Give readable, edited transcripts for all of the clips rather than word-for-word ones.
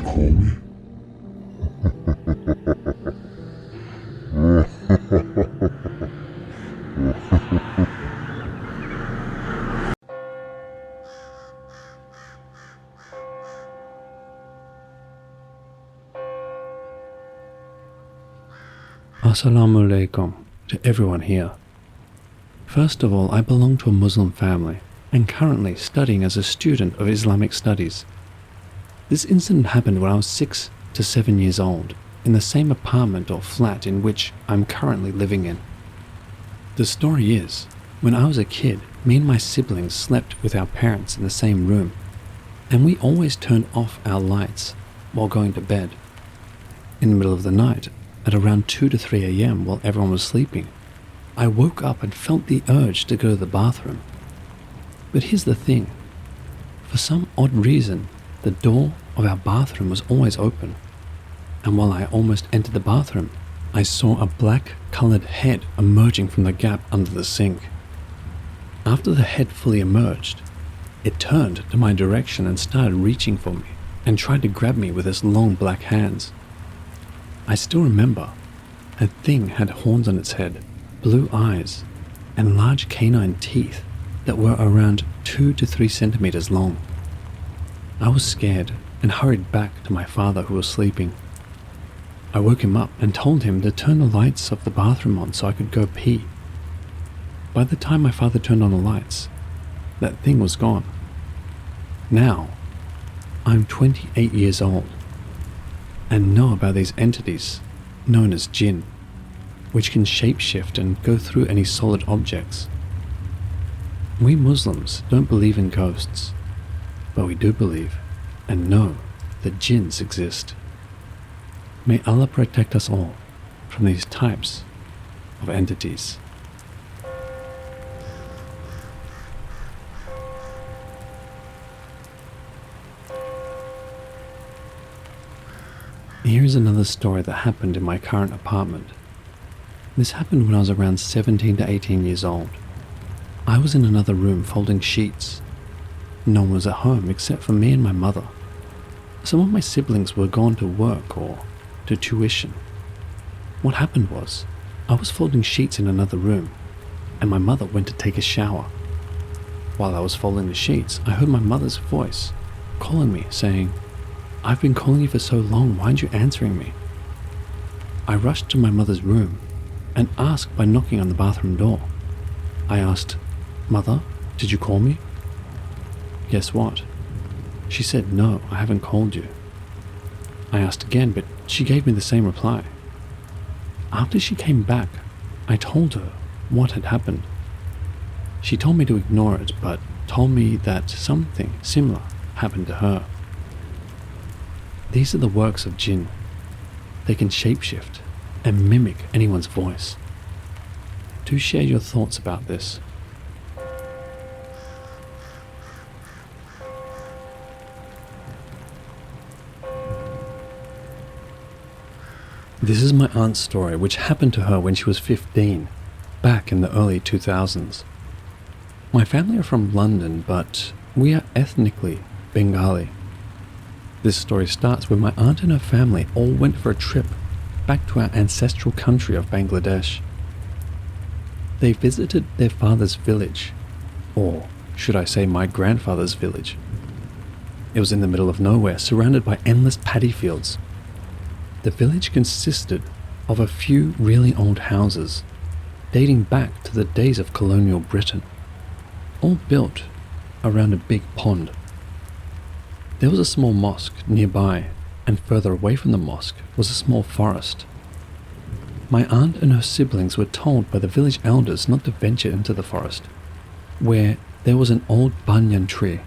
call me? Assalamu alaikum to everyone here. First of all, I belong to a Muslim family and currently studying as a student of Islamic studies. This incident happened when I was 6 to 7 years old in the same apartment or flat in which I'm currently living in. The story is, when I was a kid, me and my siblings slept with our parents in the same room, and we always turned off our lights while going to bed. In the middle of the night, at around 2 to 3 a.m. while everyone was sleeping, I woke up and felt the urge to go to the bathroom. But here's the thing. For some odd reason, the door of our bathroom was always open, and while I almost entered the bathroom, I saw a black-colored head emerging from the gap under the sink. After the head fully emerged, it turned to my direction and started reaching for me and tried to grab me with its long black hands. I still remember, the thing had horns on its head, blue eyes, and large canine teeth that were around 2 to 3 centimeters long. I was scared and hurried back to my father who was sleeping. I woke him up and told him to turn the lights of the bathroom on so I could go pee. By the time my father turned on the lights, that thing was gone. Now, I'm 28 years old and know about these entities known as Djinn, which can shapeshift and go through any solid objects. We Muslims don't believe in ghosts, but we do believe and know that Djinns exist. May Allah protect us all from these types of entities. Here's another story that happened in my current apartment. This happened when I was around 17 to 18 years old. I was in another room folding sheets. No one was at home except for me and my mother. Some of my siblings were gone to work or to tuition. What happened was, I was folding sheets in another room, and my mother went to take a shower. While I was folding the sheets, I heard my mother's voice calling me, saying, "I've been calling you for so long, why aren't you answering me?" I rushed to my mother's room and asked by knocking on the bathroom door. I asked, "Mother, did you call me?" Guess what? She said, "No, I haven't called you." I asked again, but she gave me the same reply. After she came back, I told her what had happened. She told me to ignore it, but told me that something similar happened to her. These are the works of Djinn. They can shapeshift and mimic anyone's voice. Do share your thoughts about this. This is my aunt's story, which happened to her when she was 15, back in the early 2000s. My family are from London, but we are ethnically Bengali. This story starts when my aunt and her family all went for a trip back to our ancestral country of Bangladesh. They visited their father's village, or should I say my grandfather's village. It was in the middle of nowhere, surrounded by endless paddy fields. The village consisted of a few really old houses, dating back to the days of colonial Britain, all built around a big pond. There was a small mosque nearby, and further away from the mosque was a small forest. My aunt and her siblings were told by the village elders not to venture into the forest, where there was an old banyan tree.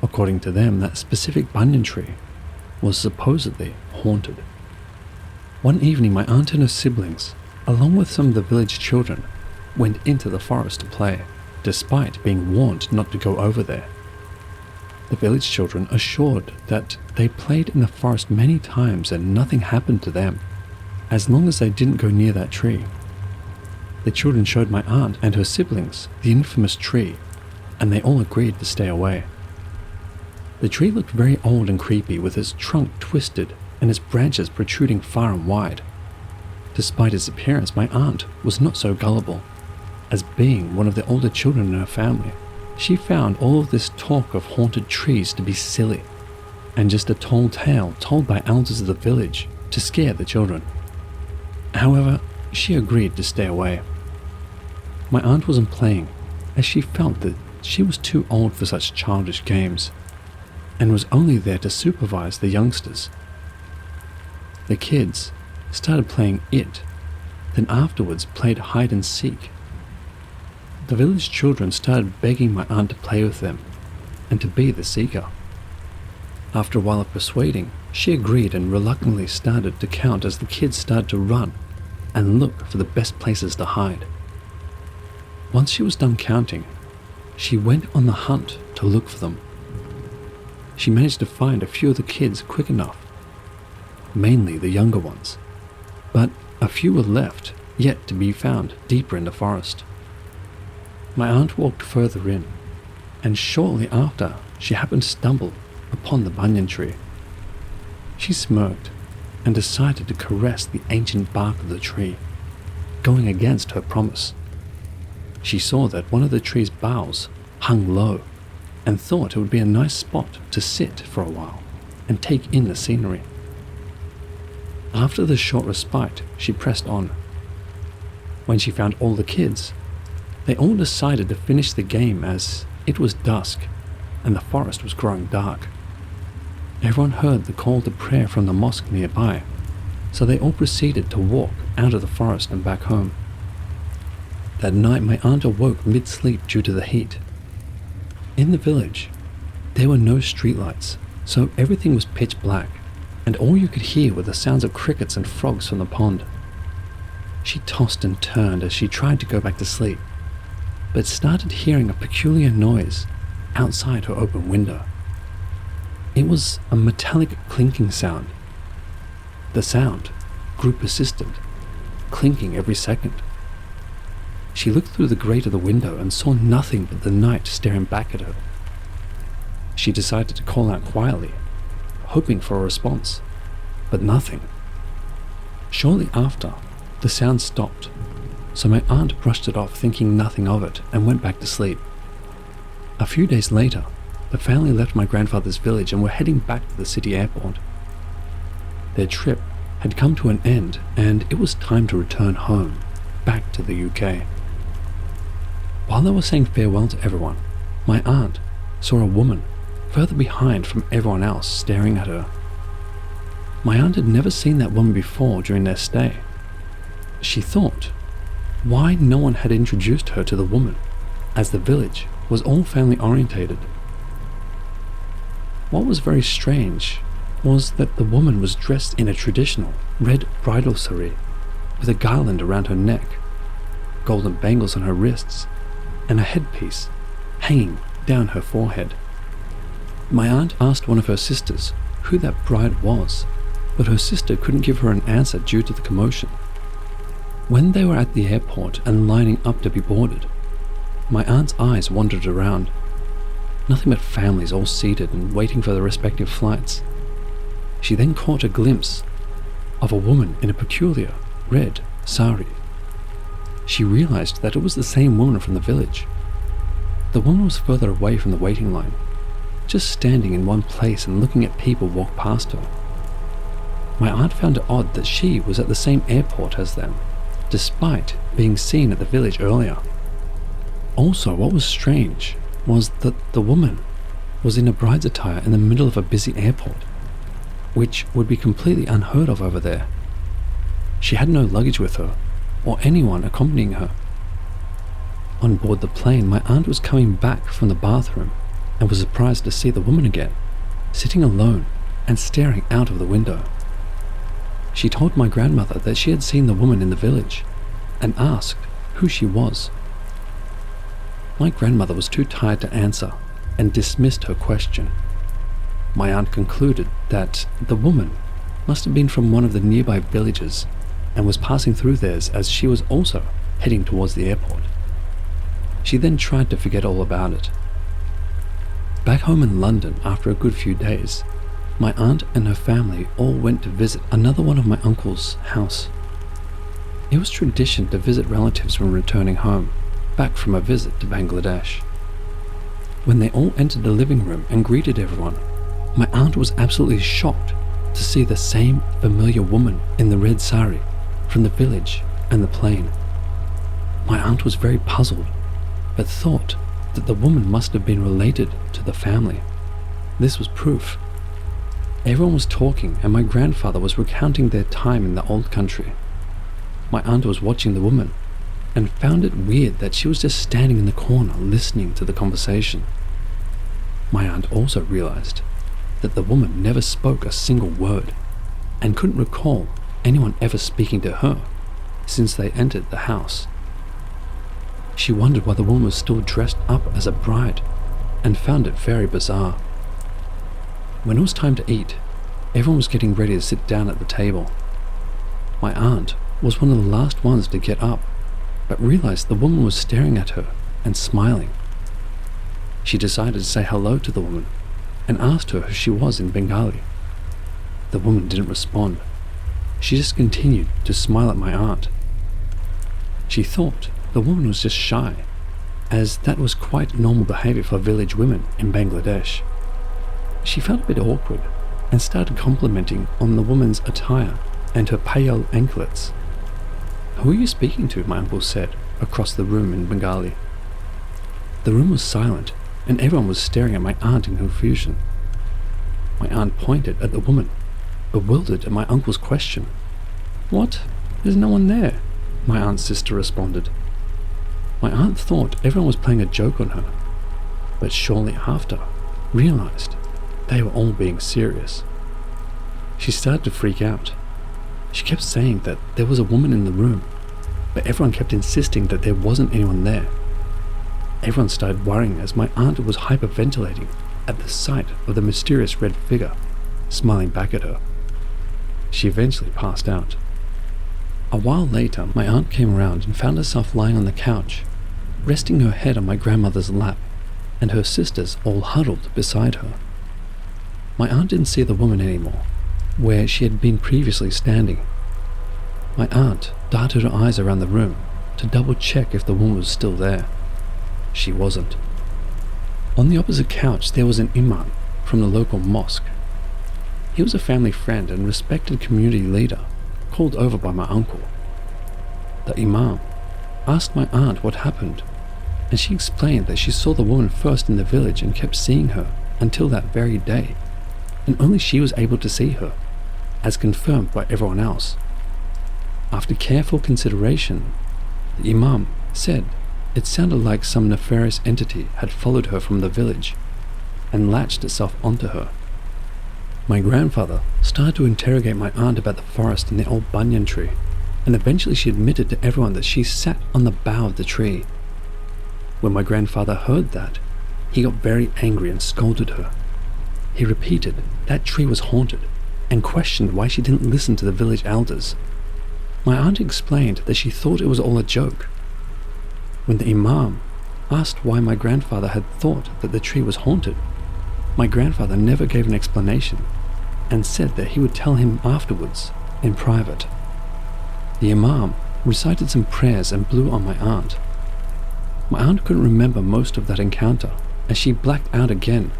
According to them, that specific banyan tree was supposedly haunted. One evening, my aunt and her siblings, along with some of the village children, went into the forest to play, despite being warned not to go over there. The village children assured that they played in the forest many times and nothing happened to them, as long as they didn't go near that tree. The children showed my aunt and her siblings the infamous tree, and they all agreed to stay away. The tree looked very old and creepy, with its trunk twisted and its branches protruding far and wide. Despite its appearance, my aunt was not so gullible. As being one of the older children in her family, she found all of this talk of haunted trees to be silly, and just a tall tale told by elders of the village to scare the children. However, she agreed to stay away. My aunt wasn't playing, as she felt that she was too old for such childish games, and was only there to supervise the youngsters. The kids started playing it, then afterwards played hide and seek. The village children started begging my aunt to play with them and to be the seeker. After a while of persuading, she agreed and reluctantly started to count as the kids started to run and look for the best places to hide. Once she was done counting, she went on the hunt to look for them. She managed to find a few of the kids quick enough, mainly the younger ones, but a few were left yet to be found deeper in the forest. My aunt walked further in, and shortly after she happened to stumble upon the banyan tree. She smirked and decided to caress the ancient bark of the tree, going against her promise. She saw that one of the tree's boughs hung low and thought it would be a nice spot to sit for a while and take in the scenery. After the short respite, she pressed on. When she found all the kids, they all decided to finish the game as it was dusk and the forest was growing dark. Everyone heard the call to prayer from the mosque nearby, so they all proceeded to walk out of the forest and back home. That night my aunt awoke mid-sleep due to the heat. In the village, there were no streetlights, so everything was pitch black, and all you could hear were the sounds of crickets and frogs from the pond. She tossed and turned as she tried to go back to sleep, but started hearing a peculiar noise outside her open window. It was a metallic clinking sound. The sound grew persistent, clinking every second. She looked through the grate of the window and saw nothing but the night staring back at her. She decided to call out quietly, hoping for a response, but nothing. Shortly after, the sound stopped, so my aunt brushed it off thinking nothing of it and went back to sleep. A few days later, the family left my grandfather's village and were heading back to the city airport. Their trip had come to an end and it was time to return home, back to the UK. While they were saying farewell to everyone, my aunt saw a woman further behind from everyone else staring at her. My aunt had never seen that woman before during their stay. She thought why no one had introduced her to the woman, as the village was all family orientated. What was very strange was that the woman was dressed in a traditional red bridal saree with a garland around her neck, golden bangles on her wrists, and a headpiece hanging down her forehead. My aunt asked one of her sisters who that bride was, but her sister couldn't give her an answer due to the commotion. When they were at the airport and lining up to be boarded, my aunt's eyes wandered around. Nothing but families all seated and waiting for their respective flights. She then caught a glimpse of a woman in a peculiar red sari. She realized that it was the same woman from the village. The woman was further away from the waiting line, just standing in one place and looking at people walk past her. My aunt found it odd that she was at the same airport as them, despite being seen at the village earlier. Also, what was strange was that the woman was in a bride's attire in the middle of a busy airport, which would be completely unheard of over there. She had no luggage with her, or anyone accompanying her. On board the plane, my aunt was coming back from the bathroom and was surprised to see the woman again, sitting alone and staring out of the window. She told my grandmother that she had seen the woman in the village and asked who she was. My grandmother was too tired to answer and dismissed her question. My aunt concluded that the woman must have been from one of the nearby villages and was passing through theirs as she was also heading towards the airport. She then tried to forget all about it. Back home in London, after a good few days, my aunt and her family all went to visit another one of my uncle's house. It was tradition to visit relatives when returning home, back from a visit to Bangladesh. When they all entered the living room and greeted everyone, my aunt was absolutely shocked to see the same familiar woman in the red sari from the village and the plane. My aunt was very puzzled, but thought that the woman must have been related to the family. This was proof. Everyone was talking and my grandfather was recounting their time in the old country. My aunt was watching the woman and found it weird that she was just standing in the corner listening to the conversation. My aunt also realized that the woman never spoke a single word and couldn't recall anyone ever speaking to her since they entered the house. She wondered why the woman was still dressed up as a bride and found it very bizarre. When it was time to eat, everyone was getting ready to sit down at the table. My aunt was one of the last ones to get up, but realized the woman was staring at her and smiling. She decided to say hello to the woman and asked her who she was in Bengali. The woman didn't respond. She just continued to smile at my aunt. She thought the woman was just shy, as that was quite normal behavior for village women in Bangladesh. She felt a bit awkward and started complimenting on the woman's attire and her pale anklets. "Who are you speaking to?" my uncle said across the room in Bengali. The room was silent and everyone was staring at my aunt in confusion. My aunt pointed at the woman, bewildered at my uncle's question. "What? There's no one there," my aunt's sister responded. My aunt thought everyone was playing a joke on her, but shortly after realized they were all being serious. She started to freak out. She kept saying that there was a woman in the room, but everyone kept insisting that there wasn't anyone there. Everyone started worrying as my aunt was hyperventilating at the sight of the mysterious red figure smiling back at her. She eventually passed out. A while later, my aunt came around and found herself lying on the couch, resting her head on my grandmother's lap, and her sisters all huddled beside her. My aunt didn't see the woman anymore, where she had been previously standing. My aunt darted her eyes around the room to double check if the woman was still there. She wasn't. On the opposite couch there was an imam from the local mosque. He was a family friend and respected community leader, called over by my uncle. The imam asked my aunt what happened, and she explained that she saw the woman first in the village and kept seeing her until that very day, and only she was able to see her, as confirmed by everyone else. After careful consideration, the imam said it sounded like some nefarious entity had followed her from the village and latched itself onto her. My grandfather started to interrogate my aunt about the forest and the old banyan tree, and eventually she admitted to everyone that she sat on the bough of the tree. When my grandfather heard that, he got very angry and scolded her. He repeated that tree was haunted and questioned why she didn't listen to the village elders. My aunt explained that she thought it was all a joke. When the imam asked why my grandfather had thought that the tree was haunted, my grandfather never gave an explanation and said that he would tell him afterwards in private. The imam recited some prayers and blew on my aunt. My aunt couldn't remember most of that encounter as she blacked out again.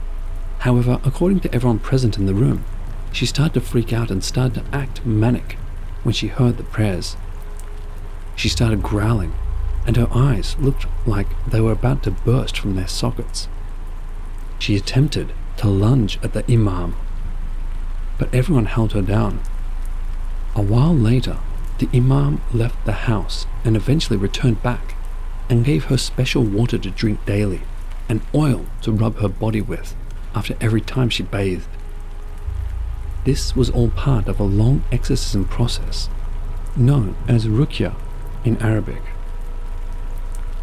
However, according to everyone present in the room, she started to freak out and started to act manic when she heard the prayers. She started growling, and her eyes looked like they were about to burst from their sockets. She attempted to lunge at the imam, but everyone held her down. A while later, the imam left the house and eventually returned back and gave her special water to drink daily and oil to rub her body with after every time she bathed. This was all part of a long exorcism process known as ruqya in Arabic.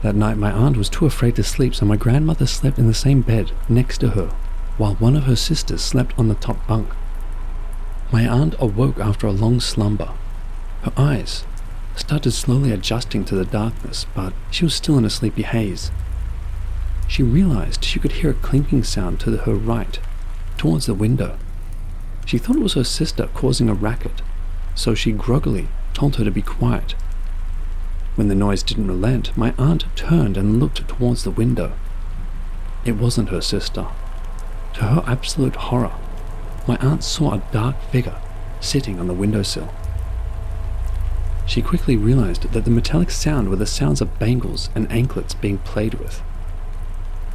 That night my aunt was too afraid to sleep, so my grandmother slept in the same bed next to her while one of her sisters slept on the top bunk. My aunt awoke after a long slumber. Her eyes started slowly adjusting to the darkness, but she was still in a sleepy haze. she realized she could hear a clinking sound to her right, towards the window. She thought it was her sister causing a racket, so she groggily told her to be quiet. When the noise didn't relent, my aunt turned and looked towards the window. It wasn't her sister. To her absolute horror, my aunt saw a dark figure sitting on the windowsill. She quickly realized that the metallic sound were the sounds of bangles and anklets being played with.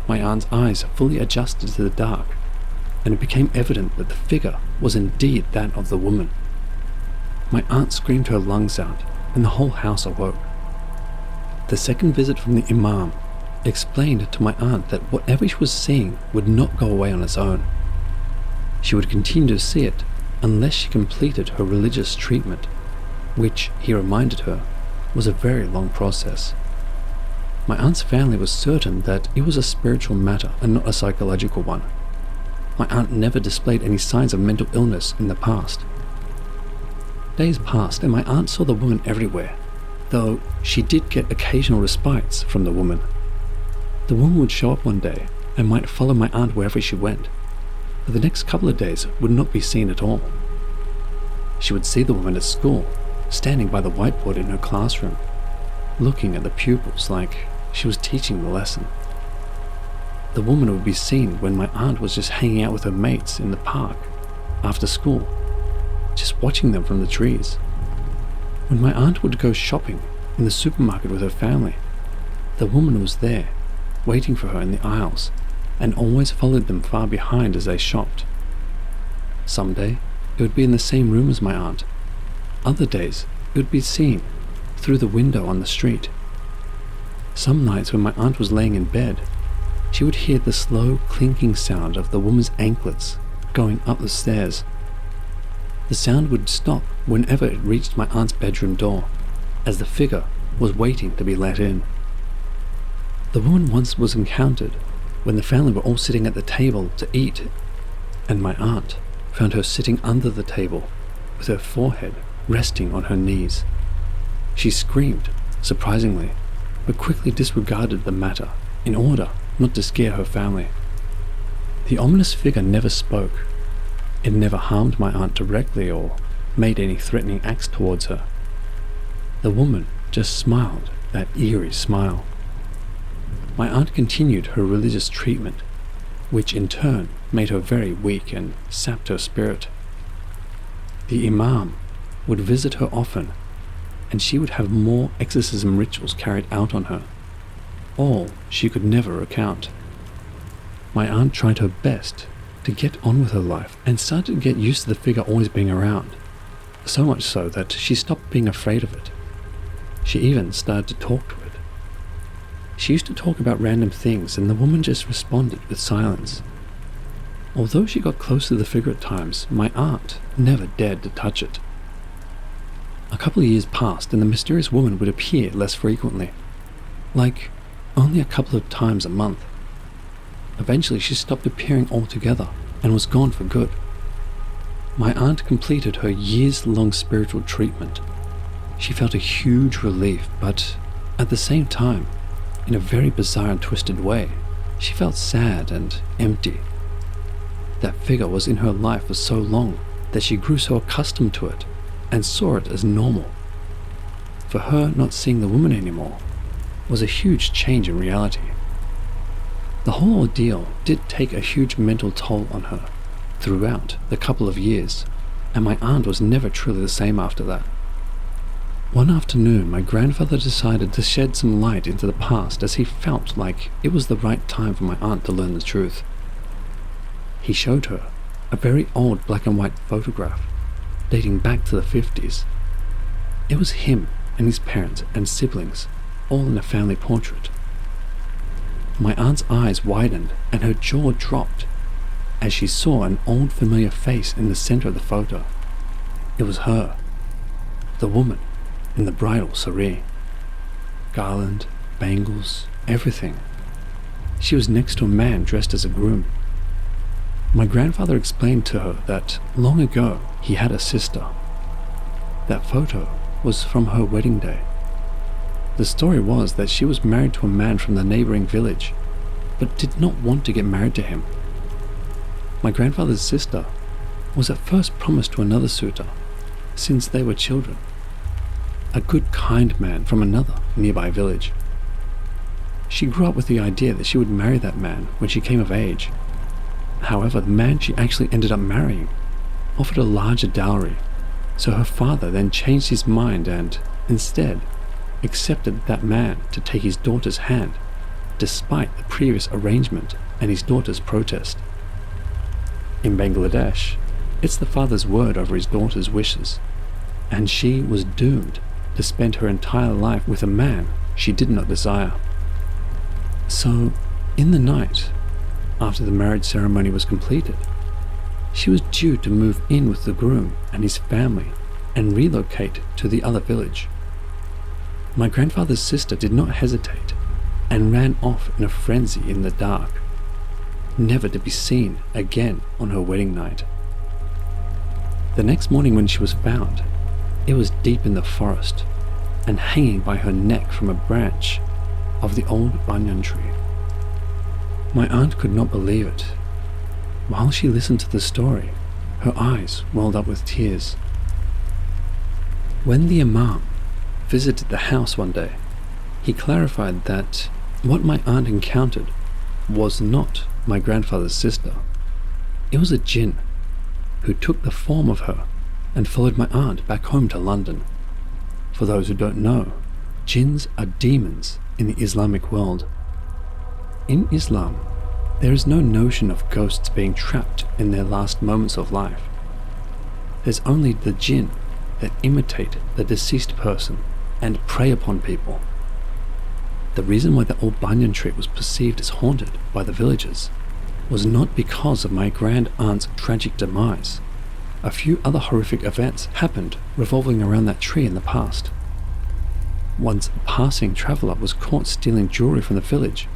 My aunt's eyes fully adjusted to the dark, and it became evident that the figure was indeed that of the woman. My aunt screamed her lungs out, and the whole house awoke. The second visit from the imam explained to my aunt that whatever she was seeing would not go away on its own. She would continue to see it unless she completed her religious treatment, which, he reminded her, was a very long process. My aunt's family was certain that it was a spiritual matter and not a psychological one. My aunt never displayed any signs of mental illness in the past. Days passed and my aunt saw the woman everywhere, though she did get occasional respites from the woman. The woman would show up one day and might follow my aunt wherever she went, but the next couple of days would not be seen at all. She would see the woman at school, standing by the whiteboard in her classroom, looking at the pupils like she was teaching the lesson. The woman would be seen when my aunt was just hanging out with her mates in the park after school, just watching them from the trees. When my aunt would go shopping in the supermarket with her family, the woman was there, waiting for her in the aisles, and always followed them far behind as they shopped. Some day, it would be in the same room as my aunt. Other days, it would be seen through the window on the street. Some nights when my aunt was laying in bed, she would hear the slow clinking sound of the woman's anklets going up the stairs. The sound would stop whenever it reached my aunt's bedroom door, as the figure was waiting to be let in. The woman once was encountered when the family were all sitting at the table to eat, and my aunt found her sitting under the table with her forehead resting on her knees. She screamed, surprisingly, but quickly disregarded the matter in order not to scare her family. The ominous figure never spoke. It never harmed my aunt directly or made any threatening acts towards her. The woman just smiled that eerie smile. My aunt continued her religious treatment, which in turn made her very weak and sapped her spirit. The imam would visit her often, and she would have more exorcism rituals carried out on her, all she could never recount. My aunt tried her best to get on with her life and started to get used to the figure always being around, so much so that she stopped being afraid of it. She even started to talk to it. She used to talk about random things and the woman just responded with silence. Although she got close to the figure at times, my aunt never dared to touch it. A couple of years passed and the mysterious woman would appear less frequently, like only a couple of times a month. Eventually she stopped appearing altogether and was gone for good. My aunt completed her years-long spiritual treatment. She felt a huge relief, but at the same time, in a very bizarre and twisted way, she felt sad and empty. That figure was in her life for so long that she grew so accustomed to it and saw it as normal. For her, not seeing the woman anymore was a huge change in reality. The whole ordeal did take a huge mental toll on her throughout the couple of years, and my aunt was never truly the same after that. One afternoon, my grandfather decided to shed some light into the past as he felt like it was the right time for my aunt to learn the truth. He showed her a very old black and white photograph dating back to the 50s. It was him and his parents and siblings, all in a family portrait. My aunt's eyes widened and her jaw dropped as she saw an old familiar face in the center of the photo. It was her, the woman in the bridal saree. Garland, bangles, everything. She was next to a man dressed as a groom. My grandfather explained to her that long ago he had a sister. That photo was from her wedding day. The story was that she was married to a man from the neighboring village, but did not want to get married to him. My grandfather's sister was at first promised to another suitor, since they were children, a good, kind man from another nearby village. She grew up with the idea that she would marry that man when she came of age. However, the man she actually ended up marrying offered a larger dowry, so her father then changed his mind and, instead, accepted that man to take his daughter's hand, despite the previous arrangement and his daughter's protest. In Bangladesh, it's the father's word over his daughter's wishes, and she was doomed to spend her entire life with a man she did not desire. So, in the night, after the marriage ceremony was completed, she was due to move in with the groom and his family and relocate to the other village. My grandfather's sister did not hesitate and ran off in a frenzy in the dark, never to be seen again on her wedding night. The next morning when she was found, it was deep in the forest and hanging by her neck from a branch of the old banyan tree. My aunt could not believe it. While she listened to the story, her eyes welled up with tears. When the Imam visited the house one day, he clarified that what my aunt encountered was not my grandfather's sister. It was a Djinn who took the form of her and followed my aunt back home to London. For those who don't know, Jinns are demons in the Islamic world. In Islam, there is no notion of ghosts being trapped in their last moments of life. There's only the Jinn that imitate the deceased person and prey upon people. The reason why the old banyan tree was perceived as haunted by the villagers was not because of my grand aunt's tragic demise. A few other horrific events happened revolving around that tree in the past. Once a passing traveller was caught stealing jewelry from the village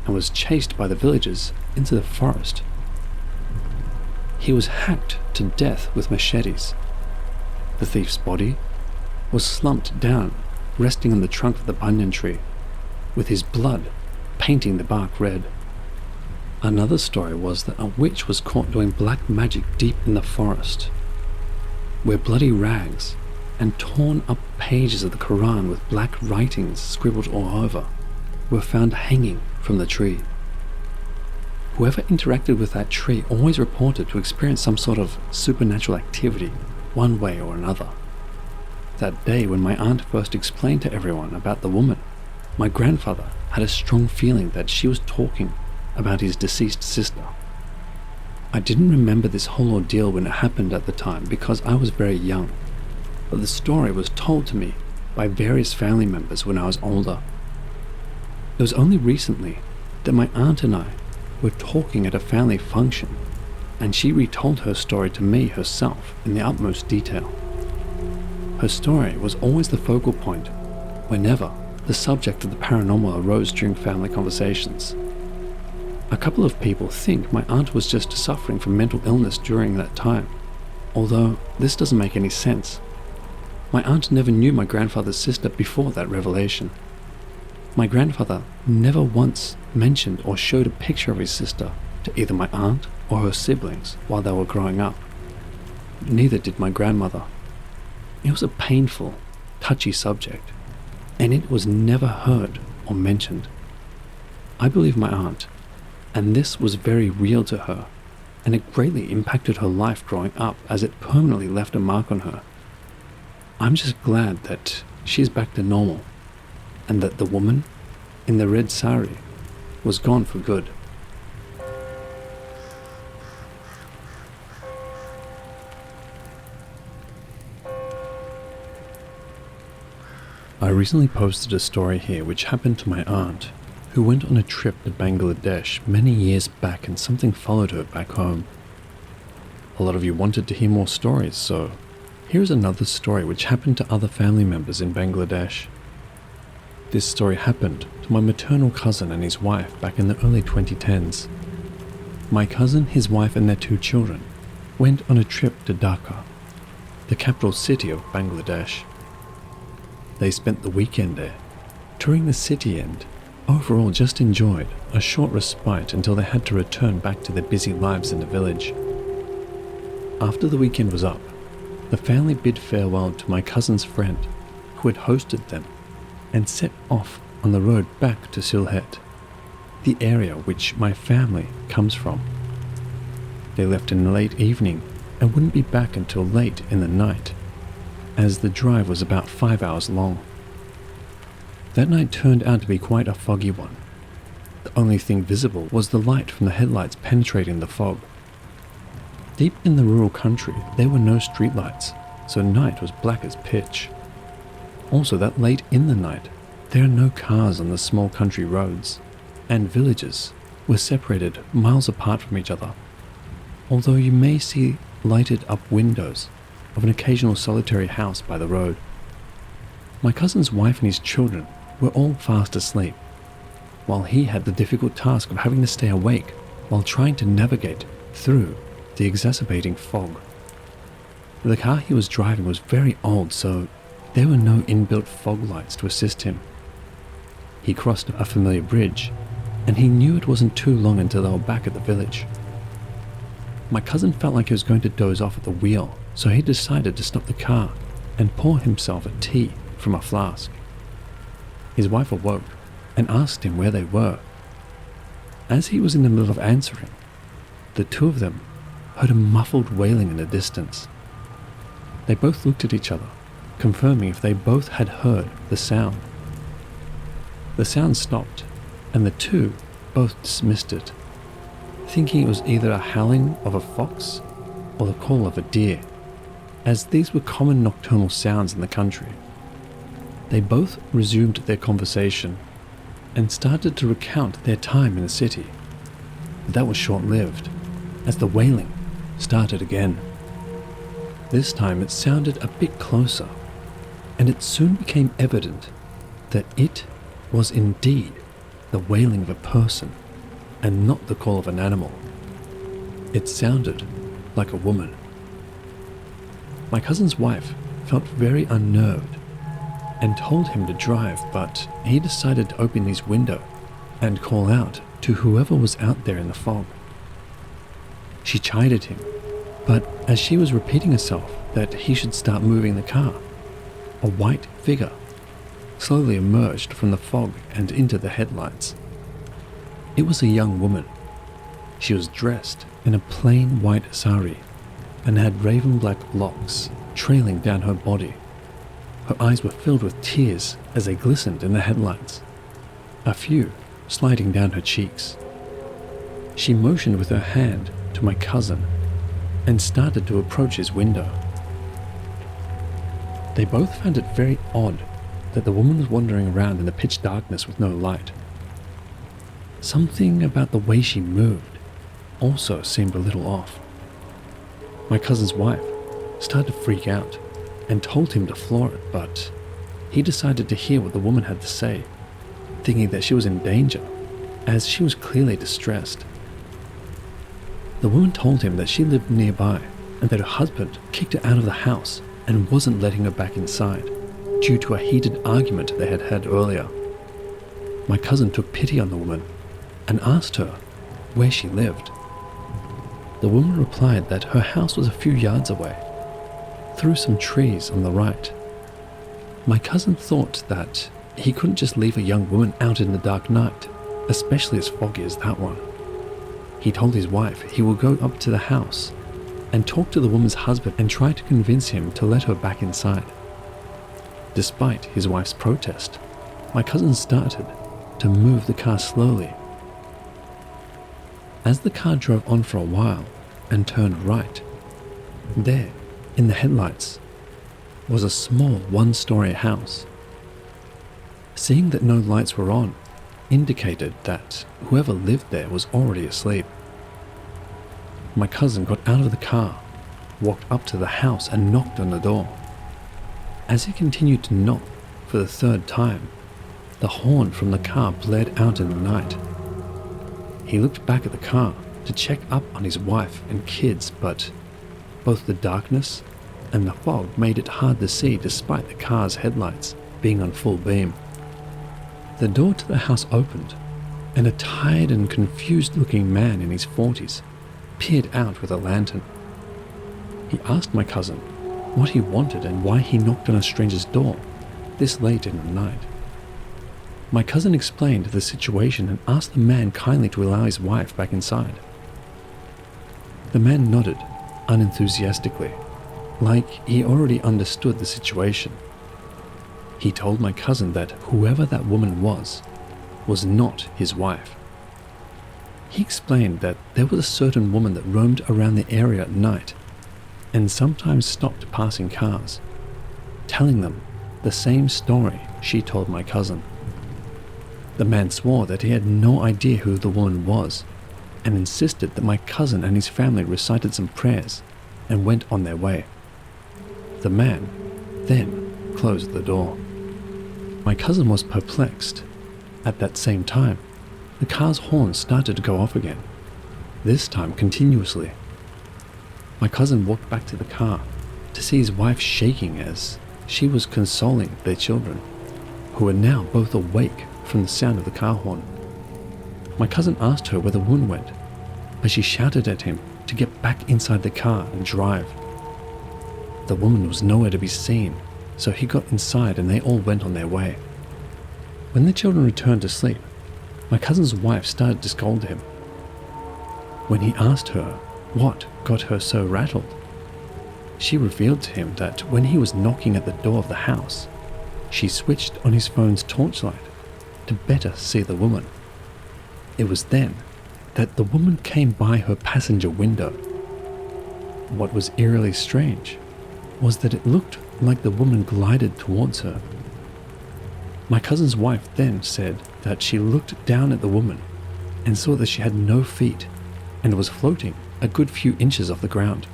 and was chased by the villagers into the forest. He was hacked to death with machetes. The thief's body was slumped down, resting on the trunk of the banyan tree, with his blood painting the bark red. Another story was that a witch was caught doing black magic deep in the forest, where bloody rags and torn up pages of the Quran with black writings scribbled all over were found hanging from the tree. Whoever interacted with that tree always reported to experience some sort of supernatural activity, one way or another. That day when my aunt first explained to everyone about the woman, my grandfather had a strong feeling that she was talking about his deceased sister. I didn't remember this whole ordeal when it happened at the time because I was very young, but the story was told to me by various family members when I was older. It was only recently that my aunt and I were talking at a family function, and she retold her story to me herself in the utmost detail. Her story was always the focal point whenever the subject of the paranormal arose during family conversations. A couple of people think my aunt was just suffering from mental illness during that time, although this doesn't make any sense. My aunt never knew my grandfather's sister before that revelation. My grandfather never once mentioned or showed a picture of his sister to either my aunt or her siblings while they were growing up. Neither did my grandmother. It was a painful, touchy subject, and it was never heard or mentioned. I believe my aunt, and this was very real to her, and it greatly impacted her life growing up as it permanently left a mark on her. I'm just glad that she's back to normal, and that the woman in the red sari was gone for good. I recently posted a story here which happened to my aunt, who went on a trip to Bangladesh many years back and something followed her back home. A lot of you wanted to hear more stories, so here's another story which happened to other family members in Bangladesh. This story happened to my maternal cousin and his wife back in the early 2010s. My cousin, his wife and their 2 children went on a trip to Dhaka, the capital city of Bangladesh. They spent the weekend there, touring the city and overall just enjoyed a short respite until they had to return back to their busy lives in the village. After the weekend was up, the family bid farewell to my cousin's friend who had hosted them and set off on the road back to Sylhet, the area which my family comes from. They left in the late evening and wouldn't be back until late in the night, as the drive was about 5 hours long. That night turned out to be quite a foggy one. The only thing visible was the light from the headlights penetrating the fog. Deep in the rural country, there were no streetlights, so night was black as pitch. Also, that late in the night, there are no cars on the small country roads, and villages were separated miles apart from each other, although you may see lighted up windows of an occasional solitary house by the road. My cousin's wife and his children were all fast asleep, while he had the difficult task of having to stay awake while trying to navigate through the exacerbating fog. The car he was driving was very old, so there were no inbuilt fog lights to assist him. He crossed a familiar bridge, and he knew it wasn't too long until they were back at the village. My cousin felt like he was going to doze off at the wheel, so he decided to stop the car and pour himself a tea from a flask. His wife awoke and asked him where they were. As he was in the middle of answering, the two of them heard a muffled wailing in the distance. They both looked at each other, confirming if they both had heard the sound. The sound stopped, and the two both dismissed it, thinking it was either a howling of a fox or the call of a deer, as these were common nocturnal sounds in the country. They both resumed their conversation and started to recount their time in the city. But that was short-lived, as the wailing started again. This time it sounded a bit closer, and it soon became evident that it was indeed the wailing of a person and not the call of an animal. It sounded like a woman. My cousin's wife felt very unnerved and told him to drive, but he decided to open his window and call out to whoever was out there in the fog. She chided him, but as she was repeating herself that he should start moving the car, a white figure slowly emerged from the fog and into the headlights. It was a young woman. She was dressed in a plain white sari and had raven black locks trailing down her body. Her eyes were filled with tears as they glistened in the headlights, a few sliding down her cheeks. She motioned with her hand to my cousin and started to approach his window. They both found it very odd that the woman was wandering around in the pitch darkness with no light. Something about the way she moved also seemed a little off. My cousin's wife started to freak out and told him to floor it, but he decided to hear what the woman had to say, thinking that she was in danger, as she was clearly distressed. The woman told him that she lived nearby and that her husband kicked her out of the house and wasn't letting her back inside due to a heated argument they had had earlier. My cousin took pity on the woman and asked her where she lived. The woman replied that her house was a few yards away, through some trees on the right. My cousin thought that he couldn't just leave a young woman out in the dark night, especially as foggy as that one. He told his wife he would go up to the house and talk to the woman's husband and try to convince him to let her back inside. Despite his wife's protest, my cousin started to move the car slowly. As the car drove on for a while and turned right, there, in the headlights, was a small one-story house. Seeing that no lights were on indicated that whoever lived there was already asleep. My cousin got out of the car, walked up to the house and knocked on the door. As he continued to knock for the third time, the horn from the car blared out in the night. He looked back at the car to check up on his wife and kids, but both the darkness and the fog made it hard to see despite the car's headlights being on full beam. The door to the house opened, and a tired and confused-looking man in his 40s peered out with a lantern. He asked my cousin what he wanted and why he knocked on a stranger's door this late in the night. My cousin explained the situation and asked the man kindly to allow his wife back inside. The man nodded unenthusiastically, like he already understood the situation. He told my cousin that whoever that woman was not his wife. He explained that there was a certain woman that roamed around the area at night and sometimes stopped passing cars, telling them the same story she told my cousin. The man swore that he had no idea who the woman was and insisted that my cousin and his family recited some prayers and went on their way. The man then closed the door. My cousin was perplexed. At that same time, the car's horn started to go off again, this time continuously. My cousin walked back to the car to see his wife shaking as she was consoling their children, who were now both awake from the sound of the car horn. My cousin asked her where the woman went, but she shouted at him to get back inside the car and drive. The woman was nowhere to be seen, so he got inside and they all went on their way. When the children returned to sleep, my cousin's wife started to scold him. When he asked her what got her so rattled, she revealed to him that when he was knocking at the door of the house, she switched on his phone's torchlight to better see the woman. It was then that the woman came by her passenger window. What was eerily strange was that it looked like the woman glided towards her. My cousin's wife then said that she looked down at the woman and saw that she had no feet and was floating a good few inches off the ground.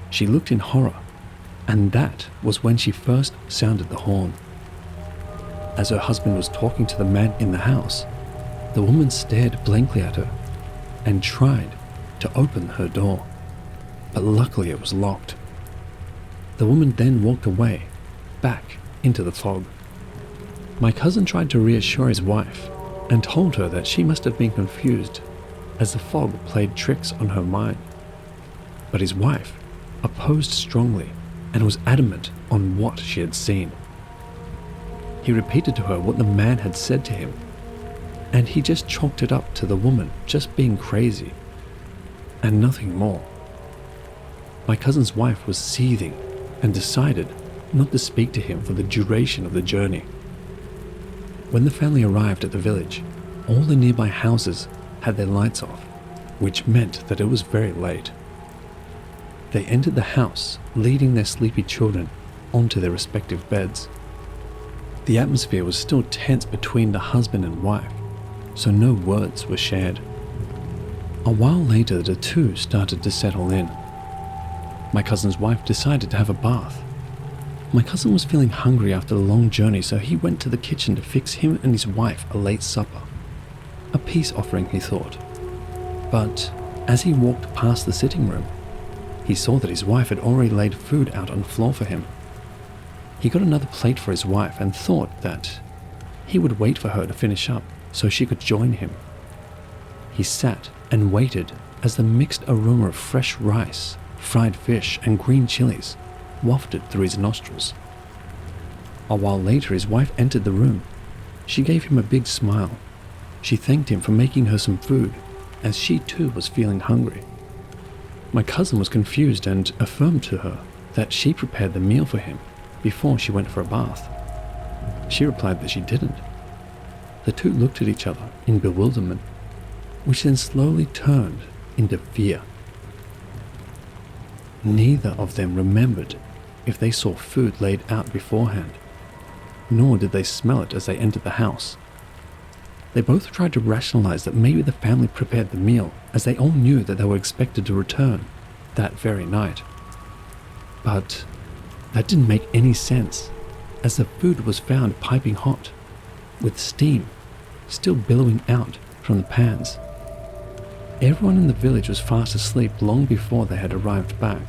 She looked in horror, and that was when she first sounded the horn. As her husband was talking to the man in the house, the woman stared blankly at her and tried to open her door, but luckily it was locked. The woman then walked away, back into the fog. My cousin tried to reassure his wife and told her that she must have been confused as the fog played tricks on her mind. But his wife opposed strongly and was adamant on what she had seen. He repeated to her what the man had said to him, and he just chalked it up to the woman just being crazy and nothing more. My cousin's wife was seething and decided not to speak to him for the duration of the journey. When the family arrived at the village, all the nearby houses had their lights off, which meant that it was very late. They entered the house, leading their sleepy children onto their respective beds. The atmosphere was still tense between the husband and wife, so no words were shared. A while later, the two started to settle in. My cousin's wife decided to have a bath. My cousin was feeling hungry after the long journey, so he went to the kitchen to fix him and his wife a late supper. A peace offering, he thought. But as he walked past the sitting room, he saw that his wife had already laid food out on the floor for him. He got another plate for his wife and thought that he would wait for her to finish up so she could join him. He sat and waited as the mixed aroma of fresh rice, fried fish, and green chilies wafted through his nostrils. A while later, his wife entered the room. She gave him a big smile. She thanked him for making her some food, as she too was feeling hungry. My cousin was confused and affirmed to her that she prepared the meal for him before she went for a bath. She replied that she didn't. The two looked at each other in bewilderment, which then slowly turned into fear. Neither of them remembered if they saw food laid out beforehand, nor did they smell it as they entered the house. They both tried to rationalize that maybe the family prepared the meal, as they all knew that they were expected to return that very night. But that didn't make any sense, as the food was found piping hot, with steam still billowing out from the pans. Everyone in the village was fast asleep long before they had arrived back.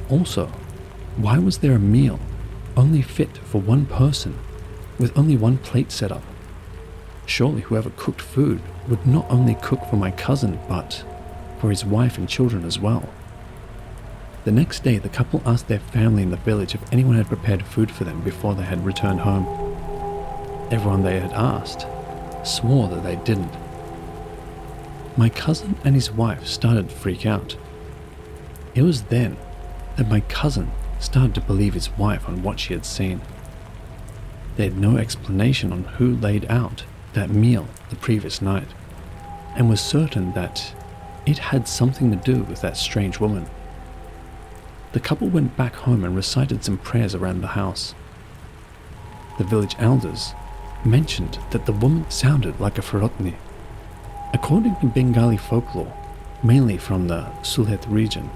Also, why was there a meal only fit for one person with only one plate set up. Surely whoever cooked food would not only cook for my cousin, but for his wife and children as well. The next day, the couple asked their family in the village if anyone had prepared food for them before they had returned home. Everyone they had asked swore that they didn't. My cousin and his wife started to freak out. It was then that my cousin started to believe his wife on what she had seen. They had no explanation on who laid out that meal the previous night, and was certain that it had something to do with that strange woman. The couple went back home and recited some prayers around the house. The village elders mentioned that the woman sounded like a Farotni. According to Bengali folklore, mainly from the Sylhet region,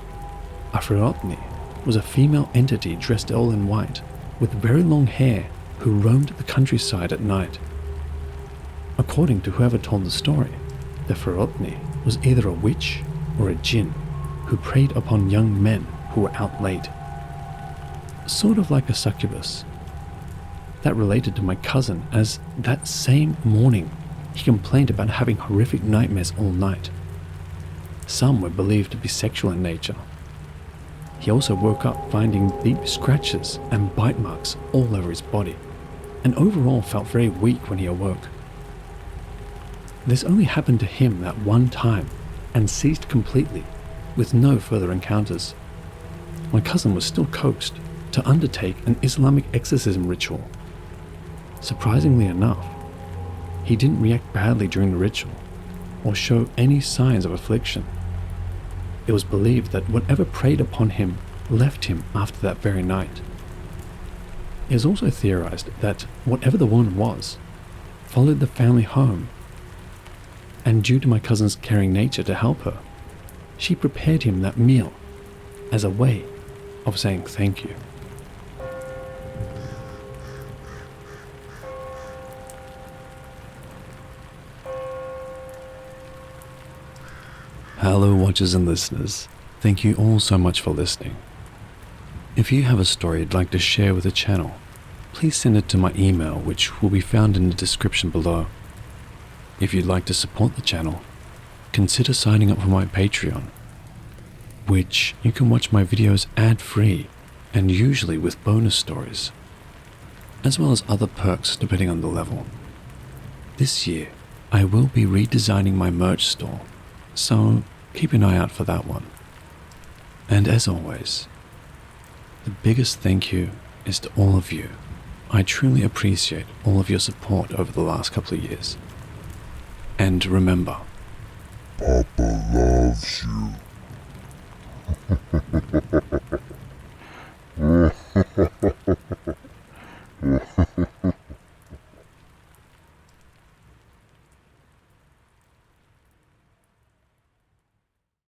a Farotni was a female entity dressed all in white, with very long hair, who roamed the countryside at night. According to whoever told the story, the Farotni was either a witch or a Djinn who preyed upon young men who were out late. Sort of like a succubus. That related to my cousin, as that same morning he complained about having horrific nightmares all night. Some were believed to be sexual in nature. He also woke up finding deep scratches and bite marks all over his body, and overall felt very weak when he awoke. This only happened to him that one time and ceased completely, with no further encounters. My cousin was still coaxed to undertake an Islamic exorcism ritual. Surprisingly enough, he didn't react badly during the ritual or show any signs of affliction. It was believed that whatever preyed upon him left him after that very night. It is also theorized that whatever the woman was, followed the family home, and due to my cousin's caring nature to help her, she prepared him that meal as a way of saying thank you. Hello watchers and listeners, thank you all so much for listening. If you have a story you'd like to share with the channel, please send it to my email, which will be found in the description below. If you'd like to support the channel, consider signing up for my Patreon, which you can watch my videos ad-free and usually with bonus stories, as well as other perks depending on the level. This year, I will be redesigning my merch store, so keep an eye out for that one. And as always, the biggest thank you is to all of you. I truly appreciate all of your support over the last couple of years. And remember, Papa loves you.